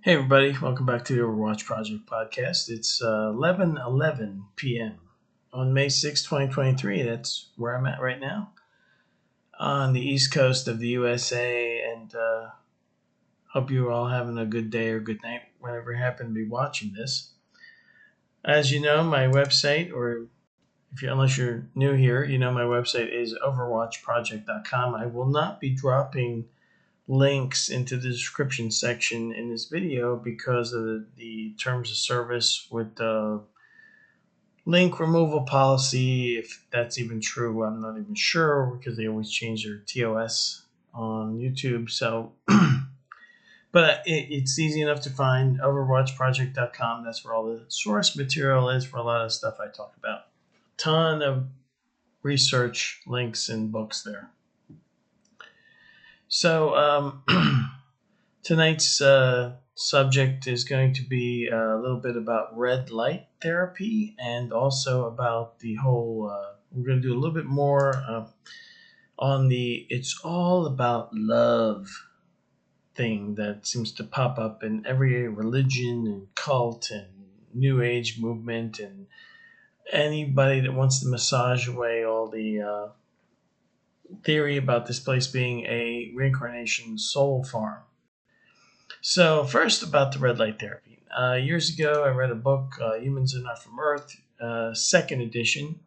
Hey everybody, welcome back to the Overwatch Project podcast. It's 11:11 p.m. on May 6th, 2023. That's where I'm at right now on the east coast of the USA, and hope you're all having a good day or good night whenever you happen to be watching this. As you know, my website, or unless you're new here, you know my website is OverwatchProject.com. I will not be dropping links into the description section in this video because of the terms of service with the link removal policy. If that's even true, I'm not even sure because they always change their TOS on YouTube. So, but it's easy enough to find. OverwatchProject.com. That's where all the source material is for a lot of stuff I talk about. A ton of research links and books there. So, tonight's subject is going to be a little bit about red light therapy and also about the whole. We're going to do a little bit more on the "it's all about love" thing that seems to pop up in every religion and cult and new age movement and anybody that wants to massage away all the theory about this place being a reincarnation soul farm. So, first about the red light therapy. Years ago, I read a book, Humans Are Not From Earth, second edition.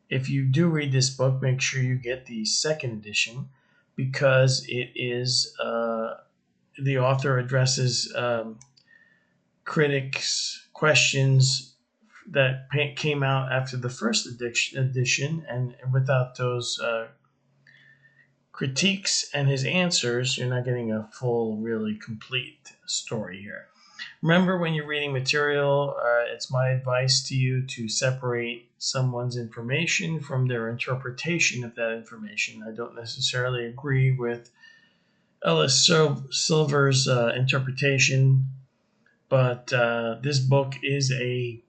If you do read this book, make sure you get the second edition because it is the author addresses critics' questions that came out after the first edition, and without those critiques and his answers, you're not getting a full, really complete story here. Remember, when you're reading material, it's my advice to you to separate someone's information from their interpretation of that information. I don't necessarily agree with Ellis Silver's interpretation, but this book is a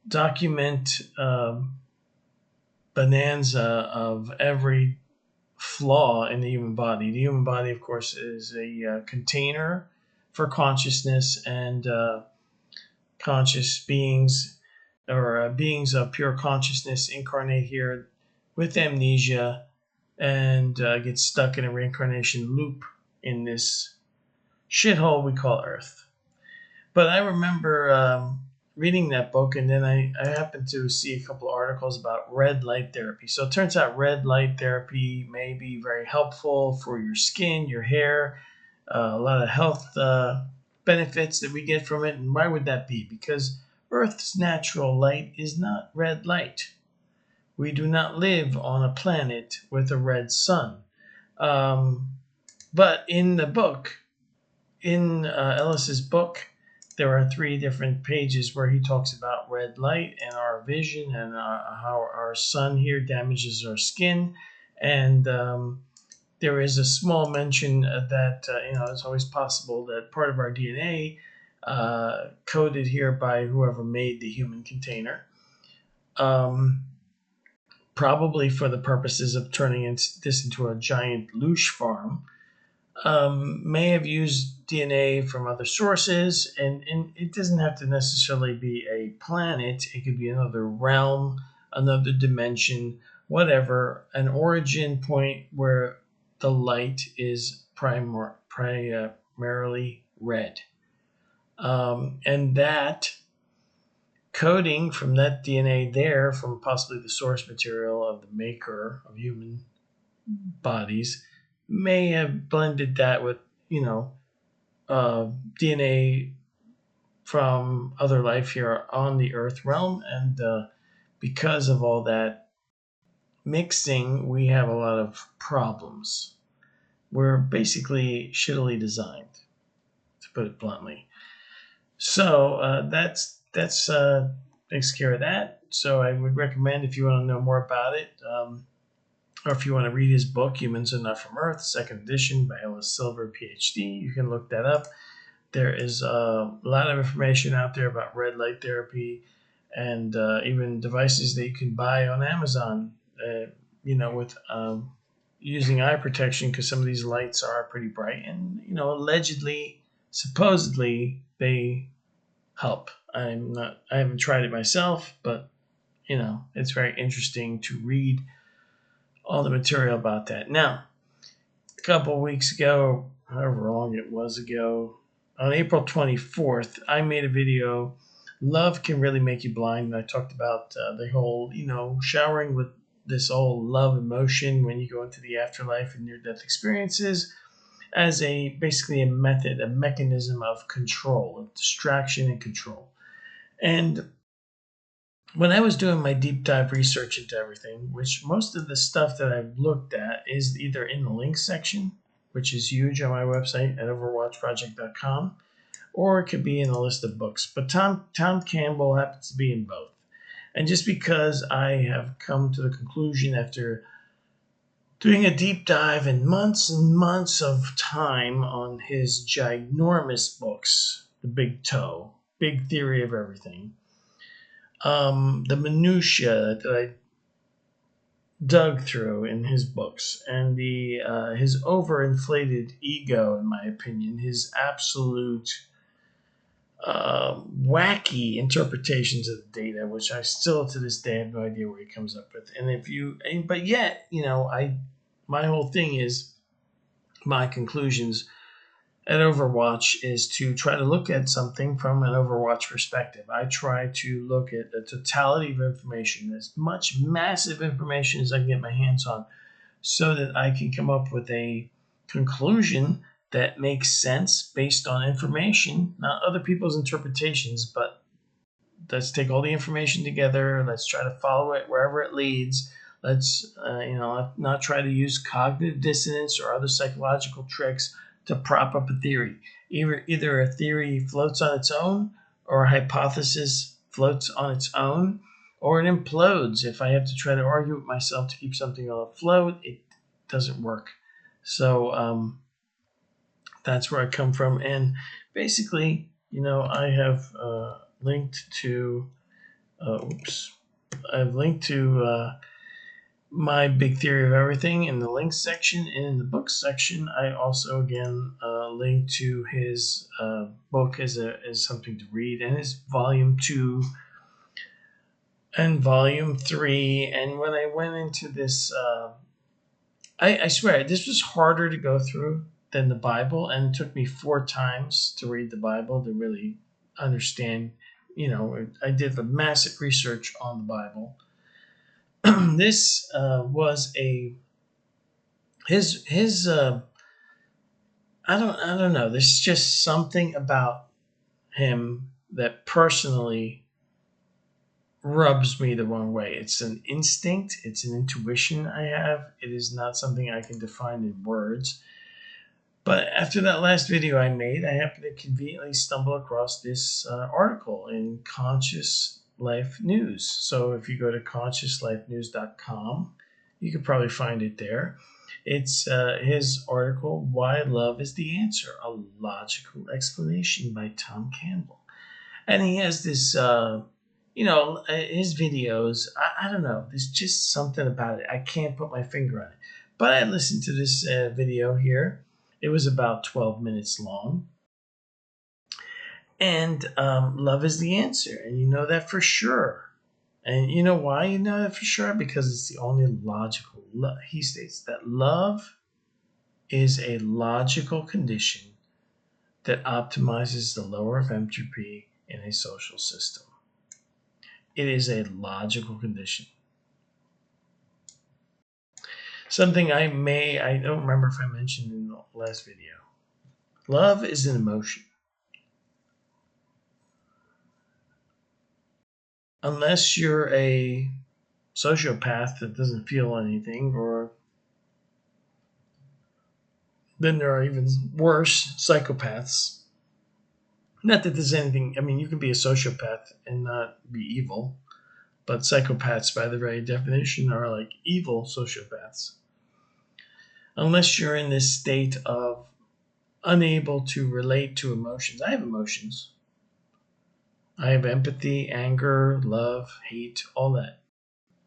document bonanza of every flaw in the human body. The human body, of course, is a container for consciousness and conscious beings or beings of pure consciousness incarnate here with amnesia and get stuck in a reincarnation loop in this shithole we call Earth. But I remember reading that book, and then I happened to see a couple of articles about red light therapy. So it turns out red light therapy may be very helpful for your skin, your hair, a lot of health benefits that we get from it. And why would that be? Because Earth's natural light is not red light. We do not live on a planet with a red sun. But in the book, in Ellis's book, there are 3 different pages where he talks about red light and our vision and how our sun here damages our skin. And there is a small mention that it's always possible that part of our DNA coded here by whoever made the human container, probably for the purposes of turning this into a giant loosh farm, may have used DNA from other sources, and it doesn't have to necessarily be a planet. It could be another realm, another dimension, whatever, an origin point where the light is primarily red. And that coding from that DNA there, from possibly the source material of the maker of human bodies, may have blended that with, DNA from other life here on the Earth realm. And because of all that mixing, we have a lot of problems. We're basically shittily designed, to put it bluntly. So that's takes care of that. So I would recommend, if you want to know more about it, or if you want to read his book, Humans Are Not From Earth, second edition by Ellis Silver, PhD, you can look that up. There is a lot of information out there about red light therapy and even devices that you can buy on Amazon, with using eye protection, because some of these lights are pretty bright. And, allegedly supposedly they help. I haven't tried it myself, but it's very interesting to read all the material about that. Now, a couple of weeks ago, however long it was ago, on April 24th, I made a video. Love can really make you blind. And I talked about the whole, showering with this whole love emotion when you go into the afterlife and near-death experiences as basically a method, a mechanism of control, of distraction and control. And when I was doing my deep dive research into everything, which most of the stuff that I've looked at is either in the links section, which is huge on my website at OverwatchProject.com, or it could be in a list of books. But Tom Campbell happens to be in both. And just because I have come to the conclusion after doing a deep dive and months of time on his ginormous books, The Big Toe, Big Theory of Everything, the minutia that I dug through in his books, and his overinflated ego, in my opinion, his absolute wacky interpretations of the data, which I still to this day have no idea where he comes up with. But yet, my whole thing is my conclusions at Overwatch is to try to look at something from an Overwatch perspective. I try to look at the totality of information, as much massive information as I can get my hands on, so that I can come up with a conclusion that makes sense based on information, not other people's interpretations, but let's take all the information together. Let's try to follow it wherever it leads. Let's, not try to use cognitive dissonance or other psychological tricks to prop up a theory. Either a theory floats on its own, or a hypothesis floats on its own, or it implodes. If I have to try to argue with myself to keep something afloat, it doesn't work. So that's where I come from. And basically, I have linked to, my big theory of everything in the links section, and in the books section, I also again link to his book as something to read, and his volume 2 and volume 3. And when I went into this, I swear this was harder to go through than the Bible, and it took me 4 times to read the Bible to really understand. I did the massive research on the Bible. This was his I don't know. There's just something about him that personally rubs me the wrong way. It's an instinct. It's an intuition I have. It is not something I can define in words. But after that last video I made, I happened to conveniently stumble across this article in Conscious Life News. So if you go to consciouslifenews.com, you could probably find it there. It's his article, Why Love is the Answer, a Logical Explanation by Tom Campbell. And he has this, his videos, I don't know, there's just something about it. I can't put my finger on it. But I listened to this video here. It was about 12 minutes long. And love is the answer. And you know that for sure. And you know why you know that for sure? Because it's the only logical. He states that love is a logical condition that optimizes the lower of entropy in a social system. It is a logical condition. Something I don't remember if I mentioned in the last video. Love is an emotion. Unless you're a sociopath that doesn't feel anything, or then there are even worse, psychopaths. Not that there's anything, you can be a sociopath and not be evil, but psychopaths by their very definition are like evil sociopaths. Unless you're in this state of unable to relate to emotions. I have emotions. I have empathy, anger, love, hate, all that.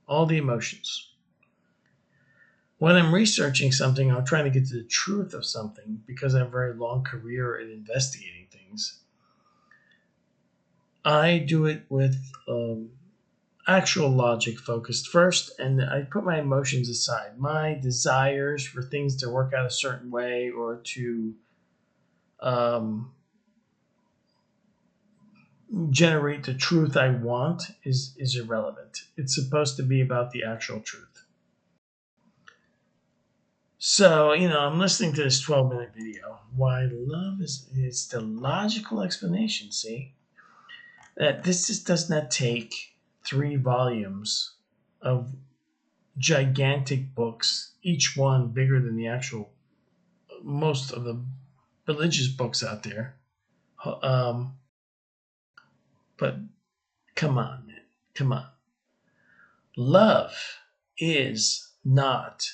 All the emotions. when I'm researching something, I'm trying to get to the truth of something because I have a very long career in investigating things. I do it with actual logic focused first, and I put my emotions aside. My desires for things to work out a certain way or to um, generate the truth I want is irrelevant. It's supposed to be about the actual truth. So, I'm listening to this 12-minute video. Why love is the logical explanation, see? That this just does not take 3 volumes of gigantic books, each one bigger than the actual most of the religious books out there. Um, but come on, man. Come on. Love is not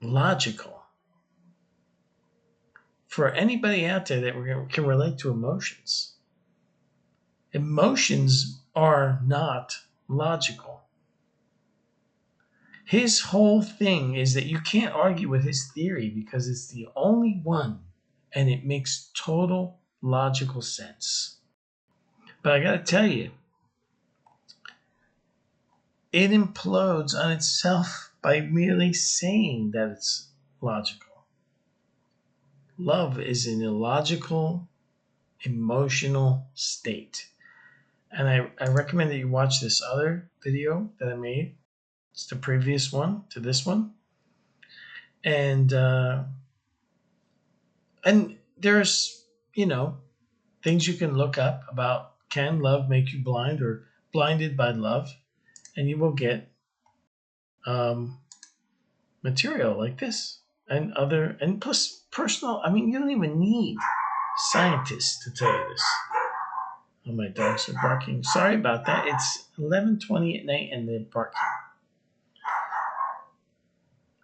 logical. For anybody out there that can relate to emotions, emotions are not logical. His whole thing is that you can't argue with his theory because it's the only one and it makes total logical sense. But I got to tell you, it implodes on itself by merely saying that it's logical. Love is an illogical, emotional state. And I recommend that you watch this other video that I made. It's the previous one to this one. And there's, things you can look up about can love make you blind or blinded by love, and you will get material like this and plus personal. I mean, you don't even need scientists to tell you this. Oh, my dogs are barking. Sorry about that. It's 11:20 at night and they're barking.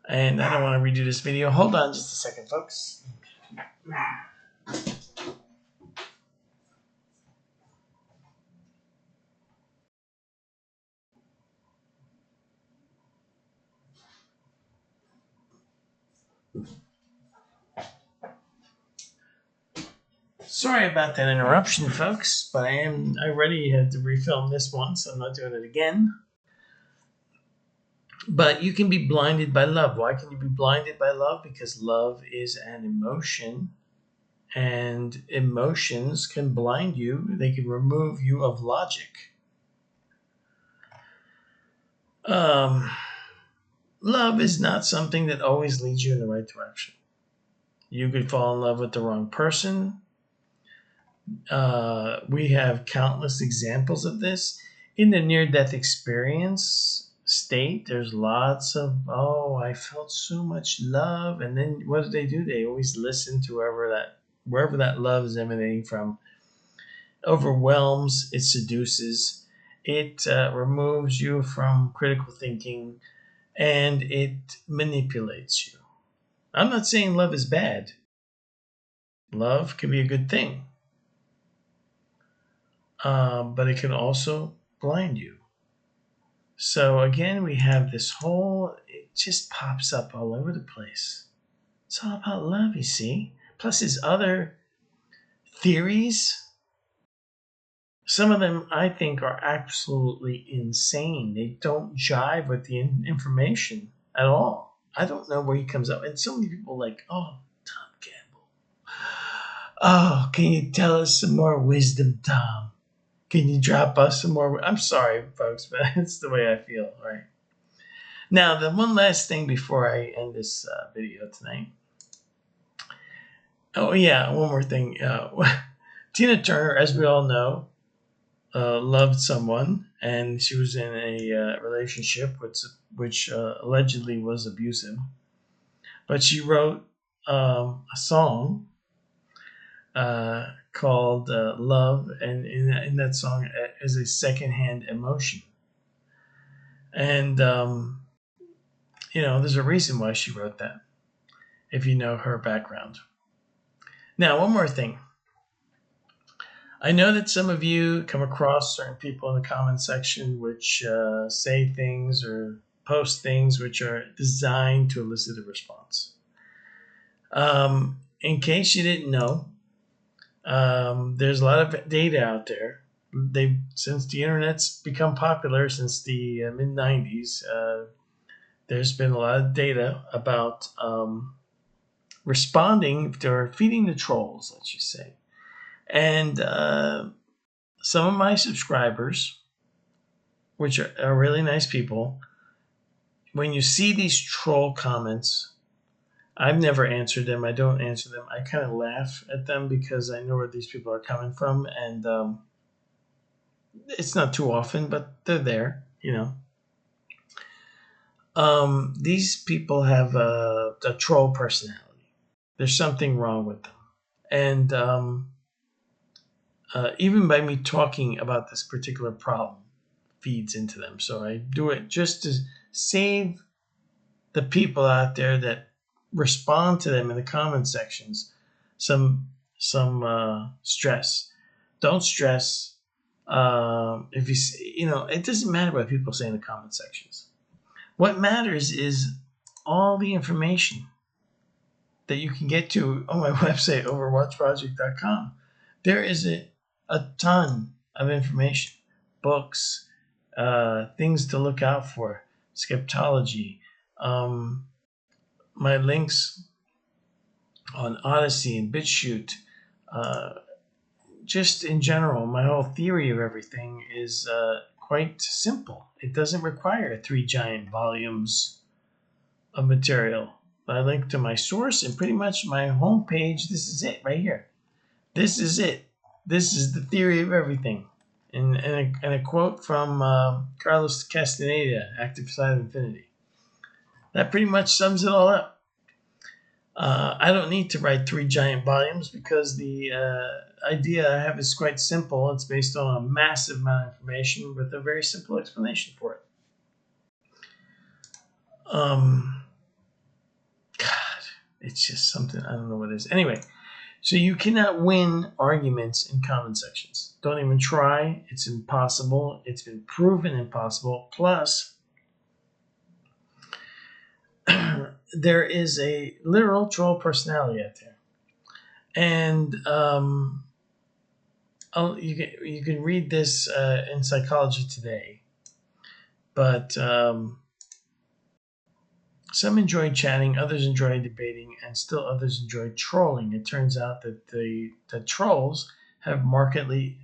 And I don't want to redo this video. Hold on just a second, folks. Sorry about that interruption, folks, but I already had to refilm this one, so I'm not doing it again. But you can be blinded by love. Why can you be blinded by love? Because love is an emotion, and emotions can blind you. They can remove you of logic. Love is not something that always leads you in the right direction. You could fall in love with the wrong person. We have countless examples of this. In the near-death experience state, there's lots of, I felt so much love. And then what do? They always listen to wherever that love is emanating from. Overwhelms, it seduces, it removes you from critical thinking, and it manipulates you. I'm not saying love is bad. Love can be a good thing. But it can also blind you. So again, we have this it just pops up all over the place. It's all about love, you see. Plus his other theories, some of them I think are absolutely insane. They don't jive with the information at all. I don't know where he comes up. And so many people are like, Tom Campbell. Oh, can you tell us some more wisdom, Tom? Can you drop us some more? I'm sorry, folks, but that's the way I feel, right? Now, the one last thing before I end this video tonight. Oh, yeah, one more thing. Tina Turner, as we all know, loved someone, and she was in a relationship which allegedly was abusive. But she wrote a song called Love, and in that song is a secondhand emotion. And, there's a reason why she wrote that, if you know her background. Now, one more thing. I know that some of you come across certain people in the comment section which say things or post things which are designed to elicit a response. In case you didn't know, there's a lot of data out there. Since the internet's become popular since the mid '90s, there's been a lot of data about responding or feeding the trolls, let's just say. And some of my subscribers, which are really nice people, when you see these troll comments, I've never answered them. I don't answer them. I kind of laugh at them because I know where these people are coming from, and it's not too often, but they're there, These people have a troll personality. There's something wrong with them. And even by me talking about this particular problem feeds into them. So I do it just to save the people out there that respond to them in the comment sections some stress. Don't stress. If it doesn't matter what people say in the comment sections. What matters is all the information that you can get to on my website, OverwatchProject.com. There is a ton of information, books, things to look out for, skeptology, my links on Odyssey and BitChute. Just in general, my whole theory of everything is quite simple. It doesn't require 3 giant volumes of material. I link to my source and pretty much my homepage. This is it right here. This is it. This is the theory of everything. And a quote from Carlos Castaneda, Active Side of Infinity. That pretty much sums it all up. I don't need to write 3 giant volumes because the idea I have is quite simple. It's based on a massive amount of information with a very simple explanation for it. It's just something, I don't know what it is. Anyway, so you cannot win arguments in comment sections. Don't even try. It's impossible. It's been proven impossible. Plus, there is a literal troll personality out there. And you can read this in Psychology Today. But some enjoy chatting, others enjoy debating, and still others enjoy trolling. It turns out that the trolls have markedly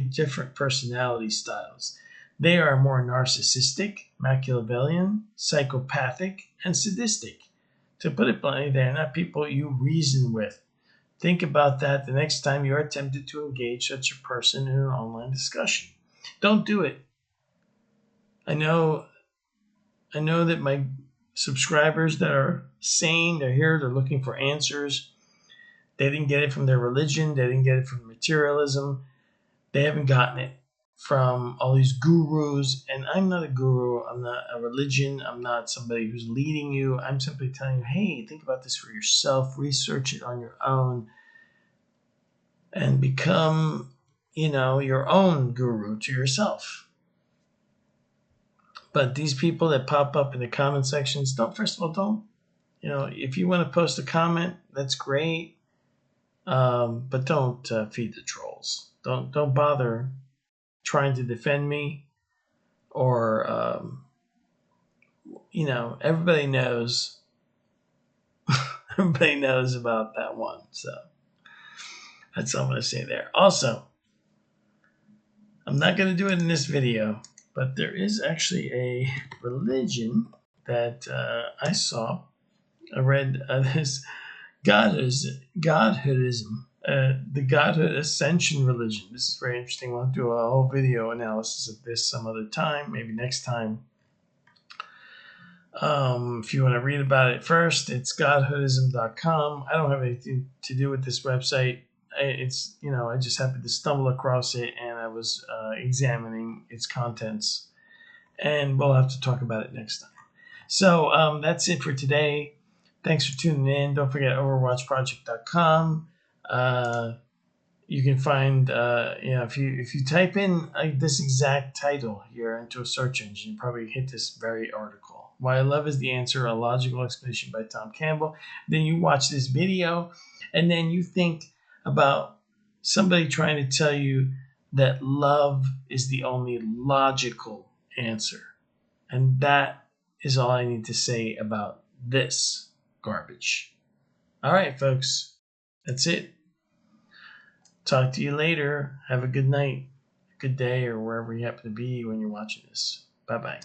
different personality styles. They are more narcissistic, Machiavellian, psychopathic, and sadistic. To put it bluntly, they are not people you reason with. Think about that the next time you are tempted to engage such a person in an online discussion. Don't do it. I know that my subscribers that are sane, they're here, they're looking for answers. They didn't get it from their religion. They didn't get it from materialism. They haven't gotten it from all these gurus. And I'm not a guru. I'm not a religion. I'm not somebody who's leading you. I'm simply telling you, hey, think about this for yourself. Research it on your own. And become, your own guru to yourself. But these people that pop up in the comment sections, don't, if you want to post a comment, that's great. But don't feed the trolls. Don't bother trying to defend me or, everybody knows, everybody knows about that one. So that's all I'm going to say there. Also, I'm not going to do it in this video, but there is actually a religion that I saw. I read this Godhoodism, the Godhood Ascension religion. This is very interesting. We'll do a whole video analysis of this some other time, maybe next time. If you want to read about it first, it's godhoodism.com. I don't have anything to do with this website. I just happened to stumble across it, and I was examining its contents, and we'll have to talk about it next time. So that's it for today. Thanks for tuning in. Don't forget OverwatchProject.com. You can find, if you type in this exact title here into a search engine, you probably hit this very article. Why Love is the Answer, a logical explanation by Tom Campbell. Then you watch this video, and then you think about somebody trying to tell you that love is the only logical answer. And that is all I need to say about this garbage. All right, folks, that's it. Talk to you later. Have a good night, good day, or wherever you happen to be when you're watching this. Bye bye.